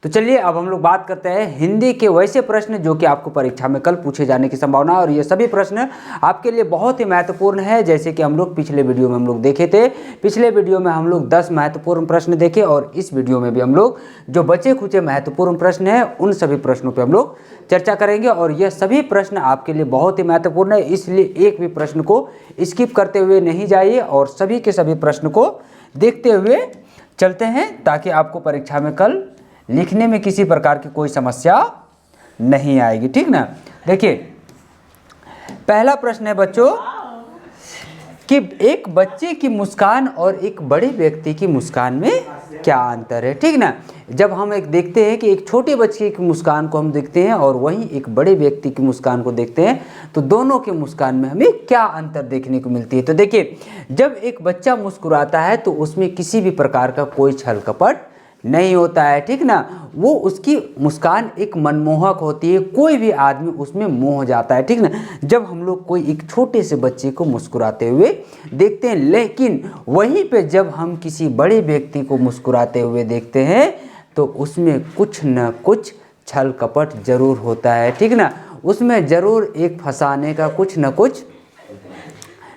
तो चलिए अब हम लोग बात करते हैं हिंदी के वैसे प्रश्न जो कि आपको परीक्षा में कल पूछे जाने की संभावना है, और ये सभी प्रश्न आपके लिए बहुत ही महत्वपूर्ण है। जैसे कि हम लोग पिछले वीडियो में हम लोग देखे थे, पिछले वीडियो में हम लोग 10 महत्वपूर्ण प्रश्न देखे, और इस वीडियो में भी हम लोग जो बचे खुचे महत्वपूर्ण प्रश्न हैं उन सभी प्रश्नों पर हम लोग चर्चा करेंगे। और यह सभी प्रश्न आपके लिए बहुत ही महत्वपूर्ण है, इसलिए एक भी प्रश्न को स्किप करते हुए नहीं जाइए और सभी के सभी प्रश्न को देखते हुए चलते हैं, ताकि आपको परीक्षा में कल लिखने में किसी प्रकार की कोई समस्या नहीं आएगी। ठीक ना। देखिए पहला प्रश्न है बच्चों कि एक बच्चे की मुस्कान और एक बड़े व्यक्ति की मुस्कान में क्या अंतर है। ठीक ना। जब हम एक देखते हैं कि एक छोटे बच्चे की मुस्कान को हम देखते हैं और वहीं एक बड़े व्यक्ति की मुस्कान को देखते हैं, तो दोनों के मुस्कान में हमें क्या अंतर देखने को मिलती है। तो देखिए जब एक बच्चा मुस्कुराता है तो उसमें किसी भी प्रकार का कोई छल कपट नहीं होता है। ठीक ना। वो उसकी मुस्कान एक मनमोहक होती है, कोई भी आदमी उसमें मोह जाता है। ठीक ना। जब हम लोग कोई एक छोटे से बच्चे को मुस्कुराते हुए देखते हैं, लेकिन वहीं पे जब हम किसी बड़े व्यक्ति को मुस्कुराते हुए देखते हैं तो उसमें कुछ न कुछ छल कपट जरूर होता है। ठीक ना। उसमें जरूर एक फंसाने का कुछ न कुछ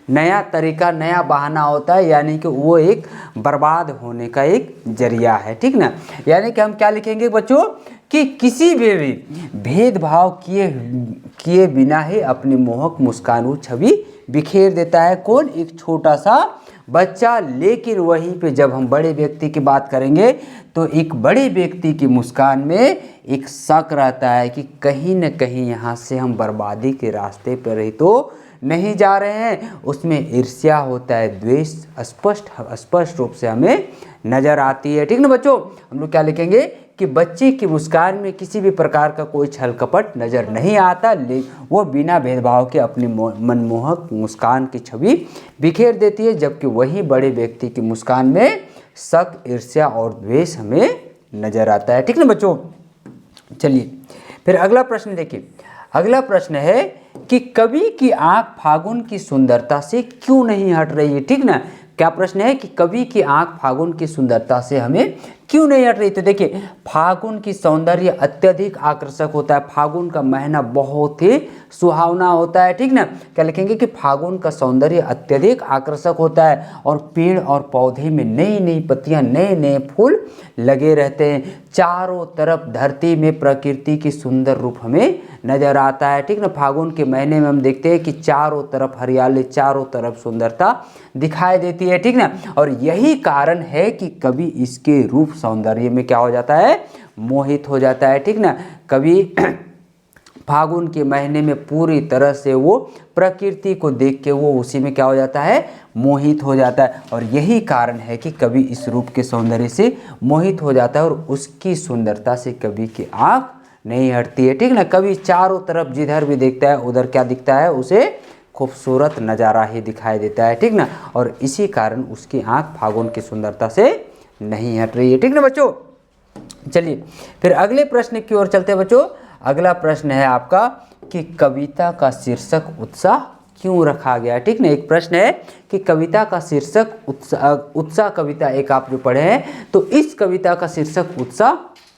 नया तरीका, नया बहाना होता है, यानी कि वो एक बर्बाद होने का एक जरिया है। ठीक ना। यानी कि हम क्या लिखेंगे बच्चों कि किसी भी भेदभाव किए बिना ही अपनी मोहक मुस्कान छवि बिखेर देता है। कौन? एक छोटा सा बच्चा। लेकिन वहीं पे जब हम बड़े व्यक्ति की बात करेंगे तो एक बड़े व्यक्ति की मुस्कान में एक शक रहता है कि कहीं न कहीं यहाँ से हम बर्बादी के रास्ते पर ही तो नहीं जा रहे हैं। उसमें ईर्ष्या होता है, द्वेष स्पष्ट रूप से हमें नजर आती है। ठीक ना बच्चों। हम लोग क्या लिखेंगे कि बच्चे की मुस्कान में किसी भी प्रकार का कोई छल कपट नजर नहीं आता, वो बिना भेदभाव के अपनी मनमोहक मुस्कान की छवि बिखेर देती है, जबकि वही बड़े व्यक्ति की मुस्कान में शक, ईर्ष्या और द्वेष हमें नजर आता है। ठीक ना बच्चों। चलिए फिर अगला प्रश्न देखिए। अगला प्रश्न है कि कवि की आंख फागुन की सुंदरता से क्यों नहीं हट रही है। ठीक ना। क्या प्रश्न है कि कवि की आंख फागुन की सुंदरता से हमें क्यों नहीं हट रही। तो देखिए फागुन की सौंदर्य अत्यधिक आकर्षक होता है, फागुन का महीना बहुत ही सुहावना होता है। ठीक ना। क्या लिखेंगे कि फागुन का सौंदर्य अत्यधिक आकर्षक होता है और पेड़ और पौधे में नई नई पत्तियां, नए नए फूल लगे रहते हैं। चारों तरफ धरती में प्रकृति की सुंदर रूप हमें नजर आता है। ठीक ना। फागुन के महीने में हम देखते हैं कि चारों तरफ हरियाली, चारों तरफ सुंदरता दिखाई देती है। ठीक ना। और यही कारण है कि कवि इसके रूप सौंदर्य में क्या हो जाता है, मोहित हो जाता है। ठीक ना। कवि फागुन के महीने में पूरी तरह से वो प्रकृति को देख के वो उसी में क्या हो जाता है, मोहित हो जाता है। और यही कारण है कि कवि इस रूप के सौंदर्य से मोहित हो जाता है और उसकी सुंदरता से कवि की आंख नहीं हटती है। ठीक ना। कवि चारों तरफ जिधर भी देखता है उधर क्या दिखता है, उसे खूबसूरत नज़ारा ही दिखाई देता है। ठीक ना। और इसी कारण उसकी आंख फागुन की सुंदरता से नहीं हट रही है। ठीक ना बच्चों। चलिए फिर अगले प्रश्न की ओर चलते हैं बच्चों। अगला प्रश्न है आपका कि कविता का शीर्षक उत्साह क्यों रखा गया। ठीक ना। एक प्रश्न है कि कविता का शीर्षक उत्साह कविता एक आप जो पढ़े हैं, तो इस कविता का शीर्षक उत्साह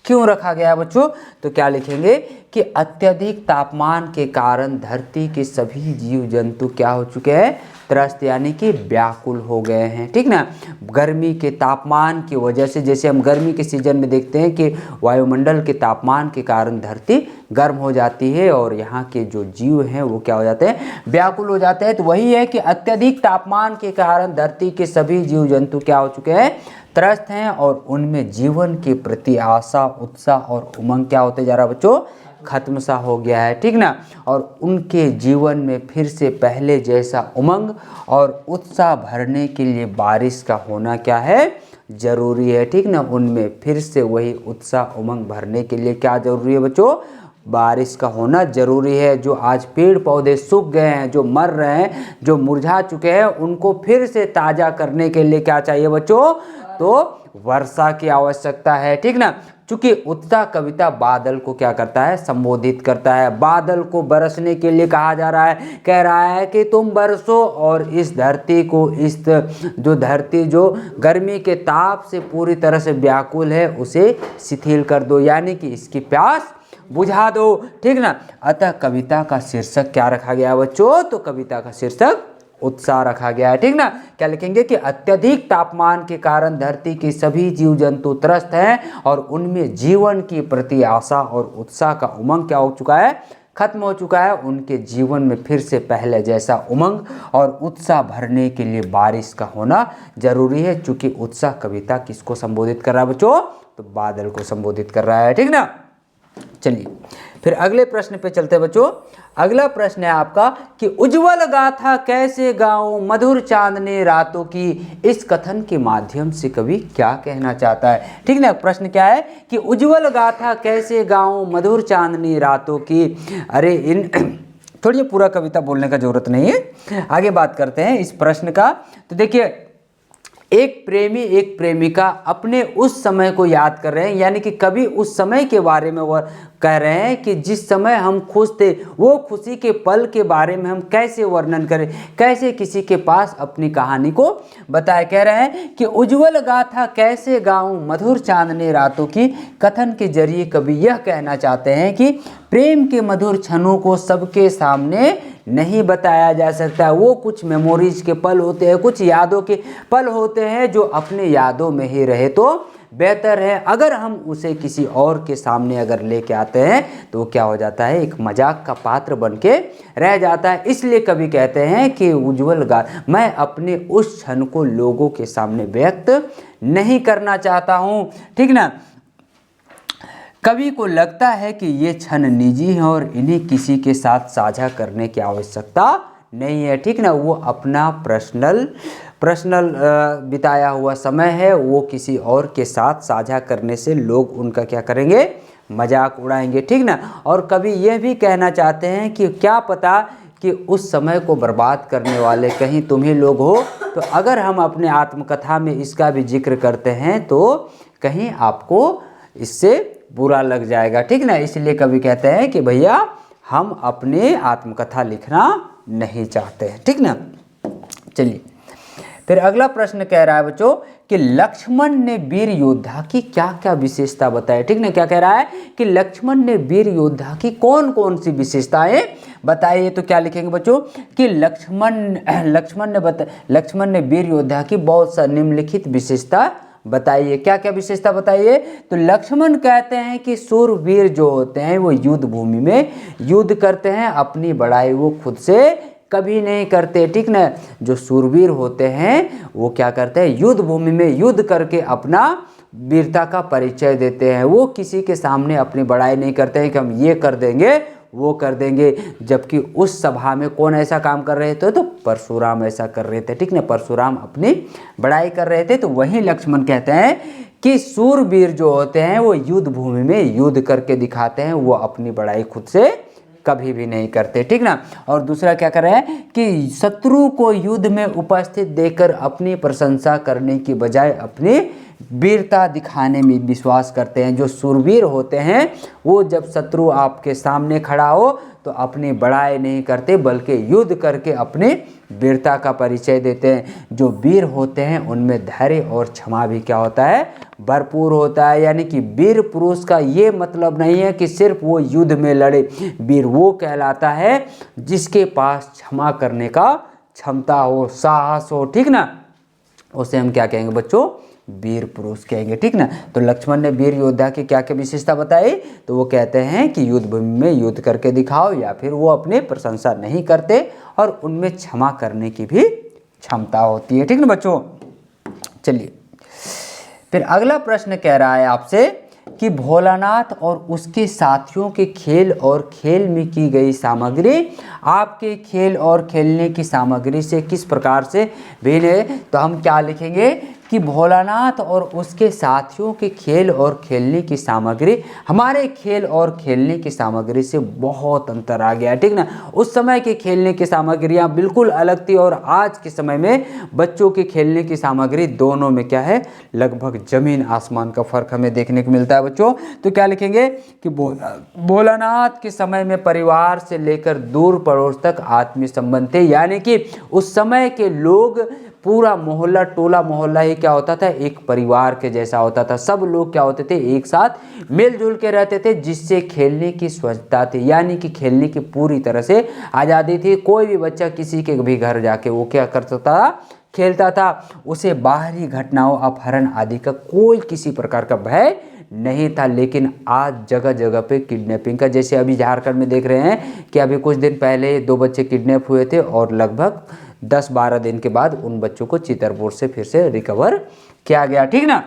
क्यों रखा गया है बच्चों। तो क्या लिखेंगे कि अत्यधिक तापमान के कारण धरती के सभी जीव जंतु क्या हो चुके हैं, त्रस्त यानी कि व्याकुल हो गए हैं। ठीक ना। गर्मी के तापमान की वजह से, जैसे हम गर्मी के सीजन में देखते हैं कि वायुमंडल के तापमान के कारण धरती गर्म हो जाती है और यहाँ के जो जीव हैं वो क्या हो जाते हैं, व्याकुल हो जाते हैं। तो वही है कि अत्यधिक तापमान के कारण धरती के सभी जीव जंतु क्या हो चुके हैं, त्रस्त हैं, और उनमें जीवन के प्रति आशा, उत्साह और उमंग क्या होते जा रहा है बच्चों, खत्म सा हो गया है। ठीक ना। और उनके जीवन में फिर से पहले जैसा उमंग और उत्साह भरने के लिए बारिश का होना क्या है, जरूरी है। ठीक ना। उनमें फिर से वही उत्साह उमंग भरने के लिए क्या जरूरी है बच्चों, बारिश का होना जरूरी है। जो आज पेड़ पौधे सूख गए हैं, जो मर रहे हैं, जो मुरझा चुके हैं, उनको फिर से ताज़ा करने के लिए क्या चाहिए बच्चों, तो वर्षा की आवश्यकता है। ठीक ना। चूंकि उत्साह कविता बादल को क्या करता है, संबोधित करता है। बादल को बरसने के लिए कहा जा रहा है, कह रहा है कि तुम बरसो और इस धरती को, इस जो धरती जो गर्मी के ताप से पूरी तरह से व्याकुल है उसे शिथिल कर दो, यानी कि इसकी प्यास बुझा दो, ठीक ना। अतः कविता का शीर्षक क्या रखा गया बच्चों, तो कविता का शीर्षक उत्साह रखा गया है, ठीक ना। क्या लिखेंगे कि अत्यधिक तापमान के कारण धरती के सभी जीव जंतु त्रस्त हैं और उनमें जीवन की प्रति आशा और उत्साह का उमंग क्या हो चुका है, खत्म हो चुका है। उनके जीवन में फिर से पहले जैसा उमंग और उत्साह भरने के लिए बारिश का होना जरूरी है। चूंकि उत्साह कविता किसको संबोधित कर रहा है बच्चों, तो बादल को संबोधित कर रहा है, ठीक ना। चलिए फिर अगले प्रश्न पे चलते हैं बच्चों। अगला प्रश्न है आपका कि उज्जवल गाथा कैसे गाऊं मधुर चांदनी रातों की, इस कथन के माध्यम से कवि क्या कहना चाहता है, ठीक ना। प्रश्न क्या है कि उज्जवल गाथा कैसे गाऊं मधुर चांदनी रातों की। अरे इन थोड़ी पूरा कविता बोलने का जरूरत नहीं है, आगे बात करते हैं इस प्रश्न का। तो देखिए, एक प्रेमी एक प्रेमिका अपने उस समय को याद कर रहे हैं, यानी कि कभी उस समय के बारे में वह कह रहे हैं कि जिस समय हम खुश थे, वो खुशी के पल के बारे में हम कैसे वर्णन करें, कैसे किसी के पास अपनी कहानी को बताए। कह रहे हैं कि उज्जवल गाथा कैसे गाऊं मधुर चांदनी रातों की, कथन के जरिए कवि यह कहना चाहते हैं कि प्रेम के मधुर क्षणों को सबके सामने नहीं बताया जा सकता। वो कुछ मेमोरीज के पल होते हैं, कुछ यादों के पल होते हैं जो अपने यादों में ही रहे तो बेहतर है। अगर हम उसे किसी और के सामने अगर लेके आते हैं तो क्या हो जाता है, एक मजाक का पात्र बन के रह जाता है। इसलिए कवि कहते हैं कि उज्जवल गाथा, मैं अपने उस क्षण को लोगों के सामने व्यक्त नहीं करना चाहता हूँ, ठीक ना। कवि को लगता है कि ये क्षण निजी हैं और इन्हें किसी के साथ साझा करने की आवश्यकता नहीं है, ठीक ना। वो अपना पर्सनल बिताया हुआ समय है, वो किसी और के साथ साझा करने से लोग उनका क्या करेंगे, मजाक उड़ाएंगे, ठीक ना। और कवि यह भी कहना चाहते हैं कि क्या पता कि उस समय को बर्बाद करने वाले कहीं तुम ही लोग हो। तो अगर हम अपने आत्मकथा में इसका भी जिक्र करते हैं तो कहीं आपको इससे बुरा लग जाएगा, ठीक ना। इसलिए कवि कहते हैं कि भैया हम अपने आत्मकथा लिखना नहीं चाहते हैं, ठीक ना। चलिए फिर अगला प्रश्न कह रहा है बच्चों कि लक्ष्मण ने वीर योद्धा की क्या क्या विशेषता बताई, ठीक ना। क्या कह रहा है कि लक्ष्मण ने वीर योद्धा की कौन कौन सी विशेषताएं बताइए। तो क्या लिखेंगे बच्चों कि लक्ष्मण ने वीर योद्धा की बहुत सा निम्नलिखित विशेषता बताइए। क्या क्या विशेषता बताइए। तो लक्ष्मण कहते हैं कि सूरवीर जो होते हैं वो युद्ध भूमि में युद्ध करते हैं, अपनी बड़ाई वो खुद से कभी नहीं करते, ठीक ना। जो सूरवीर होते हैं वो क्या करते हैं, युद्ध भूमि में युद्ध करके अपना वीरता का परिचय देते हैं। वो किसी के सामने अपनी बड़ाई नहीं करते हैं कि हम ये कर देंगे वो कर देंगे। जबकि उस सभा में कौन ऐसा काम कर रहे थे, तो परशुराम ऐसा कर रहे थे, ठीक ना। परशुराम अपनी बड़ाई कर रहे थे। तो वही लक्ष्मण कहते हैं कि सूरवीर जो होते हैं वो युद्ध भूमि में युद्ध करके दिखाते हैं, वो अपनी बड़ाई खुद से कभी भी नहीं करते, ठीक ना। और दूसरा क्या कर रहे हैं कि शत्रु को युद्ध में उपस्थित देखकर अपनी प्रशंसा करने की बजाय अपनी वीरता दिखाने में विश्वास करते हैं। जो सूरवीर होते हैं वो जब शत्रु आपके सामने खड़ा हो तो अपनी बड़ाई नहीं करते बल्कि युद्ध करके अपनी वीरता का परिचय देते हैं। जो वीर होते हैं उनमें धैर्य और क्षमा भी क्या होता है, भरपूर होता है। यानी कि वीर पुरुष का ये मतलब नहीं है कि सिर्फ वो युद्ध में लड़े। वीर वो कहलाता है जिसके पास क्षमा करने का क्षमता हो, साहस हो, ठीक ना। उसे हम क्या कहेंगे बच्चों, वीर पुरुष कहेंगे, ठीक ना। तो लक्ष्मण ने वीर योद्धा की क्या क्या विशेषता बताई। तो वो कहते हैं कि युद्ध भूमि में युद्ध करके दिखाओ, या फिर वो अपने प्रशंसा नहीं करते और उनमें क्षमा करने की भी क्षमता होती है, ठीक ना बच्चों। चलिए फिर अगला प्रश्न कह रहा है आपसे कि भोलानाथ और उसके साथियों के खेल और खेल में की गई सामग्री आपके खेल और खेलने की सामग्री से किस प्रकार से भिन्न है। तो हम क्या लिखेंगे कि भोलानाथ और उसके साथियों के खेल और खेलने की सामग्री हमारे खेल और खेलने की सामग्री से बहुत अंतर आ गया है, ठीक ना। उस समय के खेलने की सामग्रियां बिल्कुल अलग थी और आज के समय में बच्चों के खेलने की सामग्री दोनों में क्या है, लगभग जमीन आसमान का फर्क हमें देखने को मिलता है बच्चों। तो क्या लिखेंगे कि भोलानाथ के समय में परिवार से लेकर दूर पड़ोस तक आत्मीय संबंध थे, यानी कि उस समय के लोग पूरा मोहल्ला टोला मोहल्ला ही क्या होता था, एक परिवार के जैसा होता था। सब लोग क्या होते थे, एक साथ मिलजुल के रहते थे, जिससे खेलने की स्वच्छता थी, यानी कि खेलने की पूरी तरह से आज़ादी थी। कोई भी बच्चा किसी के भी घर जाके वो क्या कर सकता था, खेलता था। उसे बाहरी घटनाओं, अपहरण आदि का कोई किसी प्रकार का भय नहीं था। लेकिन आज जगह जगह पे किडनैपिंग का, जैसे अभी झारखंड में देख रहे हैं कि अभी कुछ दिन पहले 2 बच्चे किडनैप हुए थे और लगभग 10-12 दिन के बाद उन बच्चों को चितरपुर से फिर से रिकवर किया गया, ठीक ना।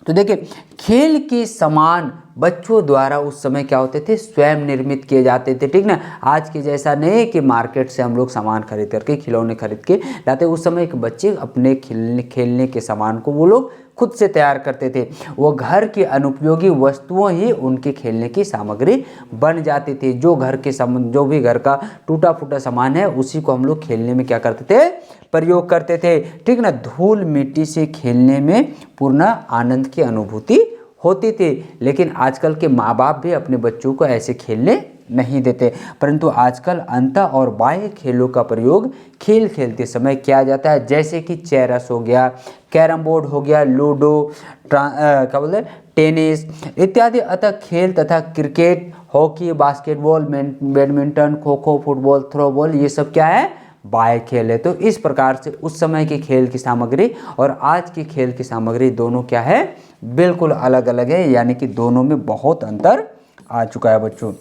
तो देखिए, खेल के सामान बच्चों द्वारा उस समय क्या होते थे, स्वयं निर्मित किए जाते थे, ठीक ना। आज के जैसा नहीं कि मार्केट से हम लोग सामान खरीद करके, खिलौने खरीद के लाते। उस समय एक बच्चे अपने खेलने के सामान को वो लोग खुद से तैयार करते थे। वो घर की अनुपयोगी वस्तुओं ही उनके खेलने की सामग्री बन जाती थी। जो घर के जो भी घर का टूटा फूटा सामान है उसी को हम लोग खेलने में क्या करते थे, प्रयोग करते थे, ठीक ना। धूल मिट्टी से खेलने में पूर्ण आनंद की अनुभूति होती थी। लेकिन आजकल के माँ बाप भी अपने बच्चों को ऐसे खेलने नहीं देते, परंतु आजकल अंत और बाह्य खेलों का प्रयोग खेल खेलते समय किया जाता है, जैसे कि चेरस हो गया, कैरम बोर्ड हो गया, लूडो, क्या बोलते हैं, टेनिस इत्यादि। अतः खेल तथा cricket, hockey, basketball, badminton, kho kho, football, throwball, ये सब क्या है, बाह्य खेल है। तो इस प्रकार से उस समय के खेल की सामग्री और आज की खेल की सामग्री दोनों क्या है, बिल्कुल अलग अलग है, यानी कि दोनों में बहुत अंतर आ चुका है बच्चों।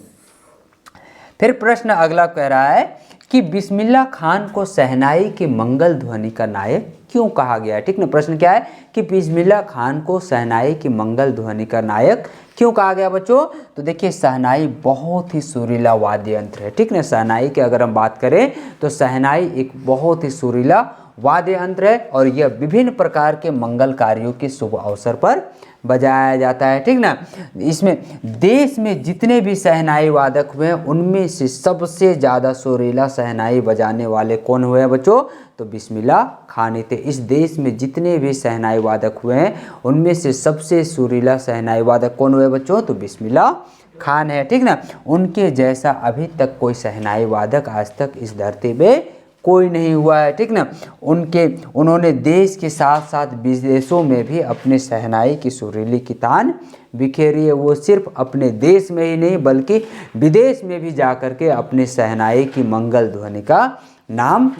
फिर प्रश्न अगला कह रहा है कि बिस्मिल्लाह खान को शहनाई के मंगल ध्वनि का नायक क्यों कहा गया है, ठीक ना। प्रश्न क्या है कि बिस्मिल्लाह खान को शहनाई की मंगल ध्वनि का नायक क्यों कहा गया बच्चों। तो देखिए, शहनाई बहुत ही सुरीला वाद्य यंत्र है, ठीक ना। शहनाई की अगर हम बात करें तो शहनाई एक बहुत ही सुरीला वाद्य यंत्र है और यह विभिन्न प्रकार के मंगल कार्यों के शुभ अवसर पर बजाया जाता है, ठीक ना। इसमें देश में जितने भी शहनाई वादक हुए हैं उनमें से सबसे ज़्यादा सुरीला शहनाई बजाने वाले कौन हुए हैं बच्चों, तो बिस्मिल्लाह खान ही थे। इस देश में जितने भी शहनाई वादक हुए हैं उनमें से सबसे सुरीला शहनाई वादक कौन हुए बच्चों, तो बिस्मिल्लाह खान है, ठीक ना। उनके जैसा अभी तक कोई शहनाई वादक आज तक इस धरती पे कोई नहीं हुआ है, ठीक ना। उन्होंने देश के साथ साथ विदेशों में भी अपने शहनाई की सुरीली की तान बिखेरी है। वो सिर्फ अपने देश में ही नहीं बल्कि विदेश में भी जाकर के अपने शहनाई की मंगल ध्वनि का नाम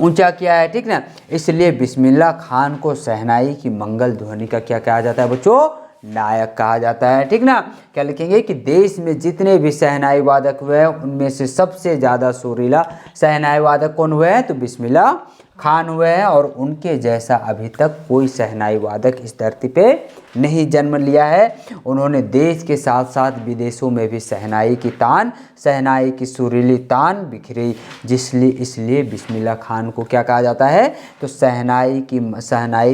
ऊंचा किया है, ठीक ना। इसलिए बिस्मिल्लाह खान को शहनाई की मंगल ध्वनि का क्या कहा जाता है बच्चों, नायक कहा जाता है, ठीक ना। क्या लिखेंगे कि देश में जितने भी शहनाई वादक हुए हैं उनमें से सबसे ज़्यादा सुरीला शहनाई वादक कौन हुए हैं, तो बिस्मिल्लाह खान हुए हैं और उनके जैसा अभी तक कोई शहनाई वादक इस धरती पे नहीं जन्म लिया है। उन्होंने देश के साथ साथ विदेशों में भी शहनाई की सुरीली तान बिखरी, इसलिए बिस्मिल्लाह खान को क्या कहा जाता है, तो शहनाई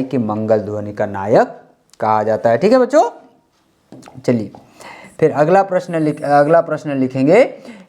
की मंगल ध्वनि का नायक कहा जाता है, ठीक है बच्चों। चलिए फिर अगला प्रश्न लिखेंगे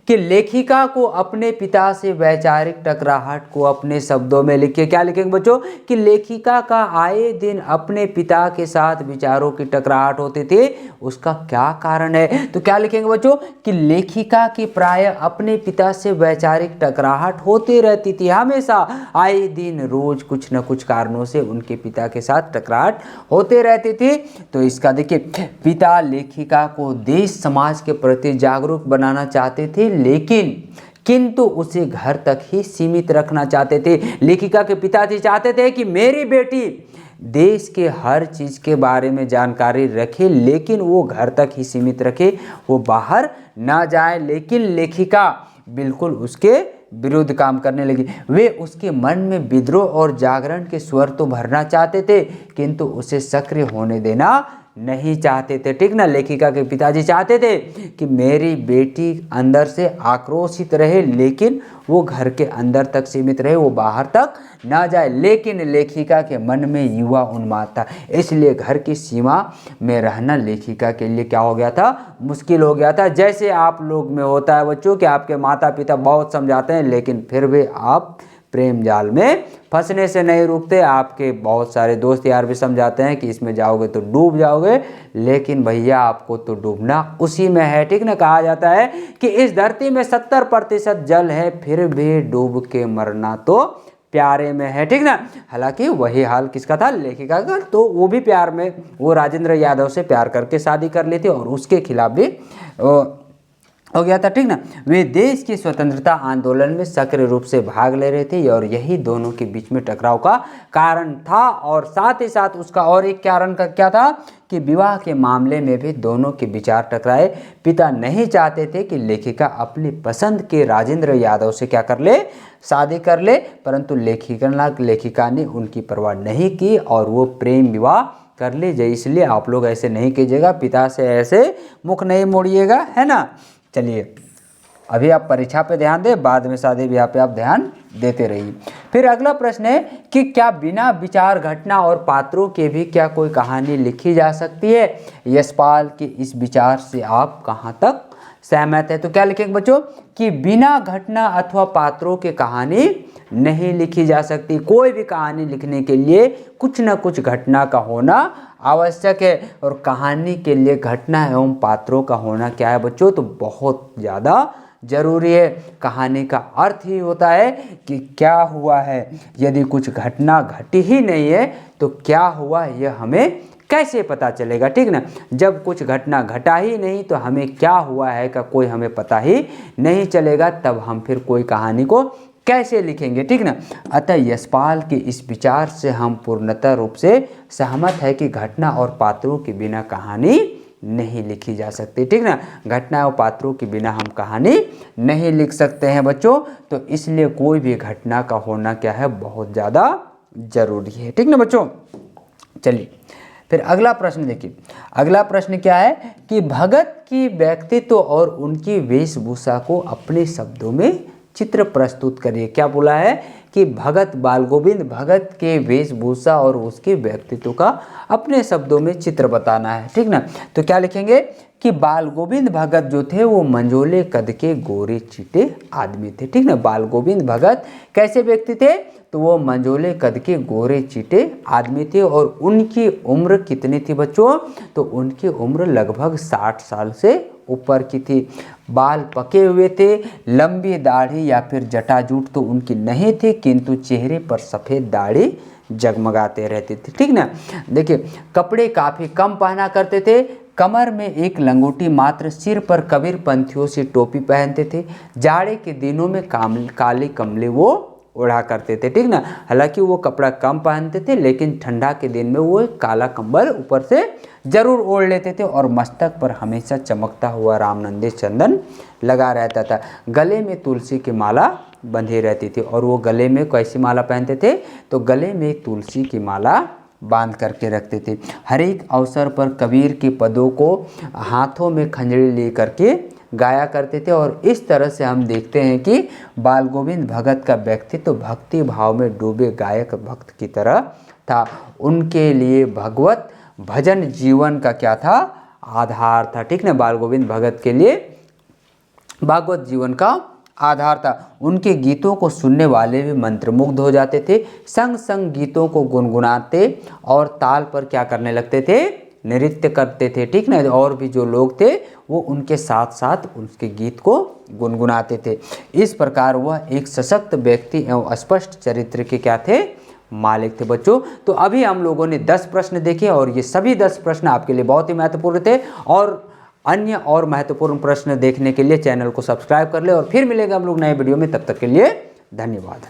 कि लेखिका को अपने पिता से वैचारिक टकराहट को अपने शब्दों में लिखिए। क्या लिखेंगे बच्चों कि लेखिका का आए दिन अपने पिता के साथ विचारों की टकराहट होती थी, उसका क्या कारण है। तो क्या लिखेंगे बच्चों कि लेखिका की प्राय अपने पिता से वैचारिक टकराहट होती रहती थी, हमेशा आए दिन रोज कुछ न कुछ कारणों से उनके पिता के साथ टकराहट होते रहती थी। तो इसका देखिए, पिता लेखिका को देश समाज के प्रति जागरूक बनाना चाहते थे, किंतु उसे घर तक ही सीमित रखना चाहते थे। लेखिका के पिताजी चाहते थे कि मेरी बेटी देश के हर चीज़ के बारे में जानकारी रखे, लेकिन वो घर तक ही सीमित रखे, वो बाहर ना जाए। लेकिन लेखिका बिल्कुल उसके विरुद्ध काम करने लगी। वे उसके मन में विद्रोह और जागरण के स्वर तो भरना चाहते थे, किंतु उसे सक्रिय होने देना नहीं चाहते थे, ठीक ना। लेखिका के पिताजी चाहते थे कि मेरी बेटी अंदर से आक्रोशित रहे, लेकिन वो घर के अंदर तक सीमित रहे, वो बाहर तक ना जाए। लेकिन लेखिका के मन में युवा उन्माद था, इसलिए घर की सीमा में रहना लेखिका के लिए क्या हो गया था, मुश्किल हो गया था। जैसे आप लोग में होता है बच्चों कि आपके माता पिता बहुत समझाते हैं, लेकिन फिर भी आप प्रेम जाल में फंसने से नहीं रुकते। आपके बहुत सारे दोस्त यार भी समझाते हैं कि इसमें जाओगे तो डूब जाओगे, लेकिन भैया आपको तो डूबना उसी में है, ठीक ना। कहा जाता है कि इस धरती में 70% जल है, फिर भी डूब के मरना तो प्यारे में है, ठीक ना। हालांकि वही हाल किसका था, लेखिका का। तो वो भी प्यार में, वो राजेंद्र यादव से प्यार करके शादी कर ली थी और उसके खिलाफ भी हो गया था, ठीक ना। वे देश की स्वतंत्रता आंदोलन में सक्रिय रूप से भाग ले रहे थे और यही दोनों के बीच में टकराव का कारण था। और साथ ही साथ उसका और एक कारण का क्या था कि विवाह के मामले में भी दोनों के विचार टकराए। पिता नहीं चाहते थे कि लेखिका अपनी पसंद के राजेंद्र यादव से क्या कर ले, शादी कर ले, परंतु लेखिका ने उनकी परवाह नहीं की और वो प्रेम विवाह कर ले जाए। इसलिए आप लोग ऐसे नहीं कीजिएगा, पिता से ऐसे मुख नहीं मोड़िएगा, है ना। चलिए अभी आप परीक्षा पे ध्यान दें, बाद में शादी ब्याह पे आप ध्यान देते रहिए। फिर अगला प्रश्न है कि क्या बिना विचार घटना और पात्रों के भी क्या कोई कहानी लिखी जा सकती है। यशपाल के इस विचार से आप कहाँ तक सहमत है। तो क्या लिखेंगे बच्चों कि बिना घटना अथवा पात्रों के कहानी नहीं लिखी जा सकती। कोई भी कहानी लिखने के लिए कुछ न कुछ घटना का होना आवश्यक है, और कहानी के लिए घटना एवं पात्रों का होना क्या है बच्चों, तो बहुत ज़्यादा जरूरी है। कहानी का अर्थ ही होता है कि क्या हुआ है। यदि कुछ घटना घटी ही नहीं है तो क्या हुआ यह हमें कैसे पता चलेगा, ठीक ना। जब कुछ घटना घटा ही नहीं तो हमें क्या हुआ है का कोई हमें पता ही नहीं चलेगा, तब हम फिर कोई कहानी को कैसे लिखेंगे, ठीक ना। अतः यशपाल के इस विचार से हम पूर्णतः रूप से सहमत है कि घटना और पात्रों के बिना कहानी नहीं लिखी जा सकती, ठीक ना। घटना और पात्रों के बिना हम कहानी नहीं लिख सकते हैं बच्चों। तो इसलिए कोई भी घटना का होना क्या है, बहुत ज़्यादा जरूरी है, ठीक ना बच्चों। चलिए फिर अगला प्रश्न देखिए। अगला प्रश्न क्या है कि भगत की व्यक्तित्व और उनकी वेशभूषा को अपने शब्दों में चित्र प्रस्तुत करिए। क्या बोला है कि भगत बाल गोविंद भगत के वेशभूषा और उसके व्यक्तित्व का अपने शब्दों में चित्र बताना है, ठीक ना। तो क्या लिखेंगे कि बाल गोविंद भगत जो थे वो मंझोले कद के गोरे चीटे आदमी थे, ठीक ना। बाल गोविंद भगत कैसे व्यक्ति थे, तो वो मंझोले कद के गोरे चीटे आदमी थे। और उनकी उम्र कितनी थी बच्चों, तो उनकी उम्र लगभग 60 साल से ऊपर की थी। बाल पके हुए थे, लंबी दाढ़ी या फिर जटाजूट तो उनकी नहीं थी, किंतु चेहरे पर सफ़ेद दाढ़ी जगमगाते रहती थी, ठीक ना। देखिए कपड़े काफ़ी कम पहना करते थे, कमर में एक लंगोटी मात्र, सिर पर कबीर पंथियों से टोपी पहनते थे। जाड़े के दिनों में काले कमले वो ओढ़ा करते थे, ठीक ना। हालांकि वो कपड़ा कम पहनते थे, लेकिन ठंडा के दिन में वो काला कंबल ऊपर से जरूर ओढ़ लेते थे और मस्तक पर हमेशा चमकता हुआ रामनंदी चंदन लगा रहता था। गले में तुलसी की माला बंधी रहती थी। और वो गले में कैसी माला पहनते थे, तो गले में तुलसी की माला बांध करके रखते थे। हर एक अवसर पर कबीर के पदों को हाथों में खंजरी ले करके गाया करते थे। और इस तरह से हम देखते हैं कि बाल गोविंद भगत का व्यक्तित्व भक्ति भाव में डूबे गायक भक्त की तरह था। उनके लिए भगवत भजन जीवन का क्या था, आधार था, ठीक ना। बाल गोविंद भगत के लिए भागवत जीवन का आधार था। उनके गीतों को सुनने वाले भी मंत्रमुग्ध हो जाते थे, संग संग गीतों को गुनगुनाते और ताल पर क्या करने लगते थे, नृत्य करते थे, ठीक ना। और भी जो लोग थे वो उनके साथ साथ उसके गीत को गुनगुनाते थे। इस प्रकार वह एक सशक्त व्यक्ति एवं स्पष्ट चरित्र के क्या थे, मालिक थे बच्चों। तो अभी हम लोगों ने 10 प्रश्न देखे और ये सभी 10 प्रश्न आपके लिए बहुत ही महत्वपूर्ण थे। और अन्य और महत्वपूर्ण प्रश्न देखने के लिए चैनल को सब्सक्राइब कर ले और फिर मिलेगा हम लोग नए वीडियो में। तब तक के लिए धन्यवाद।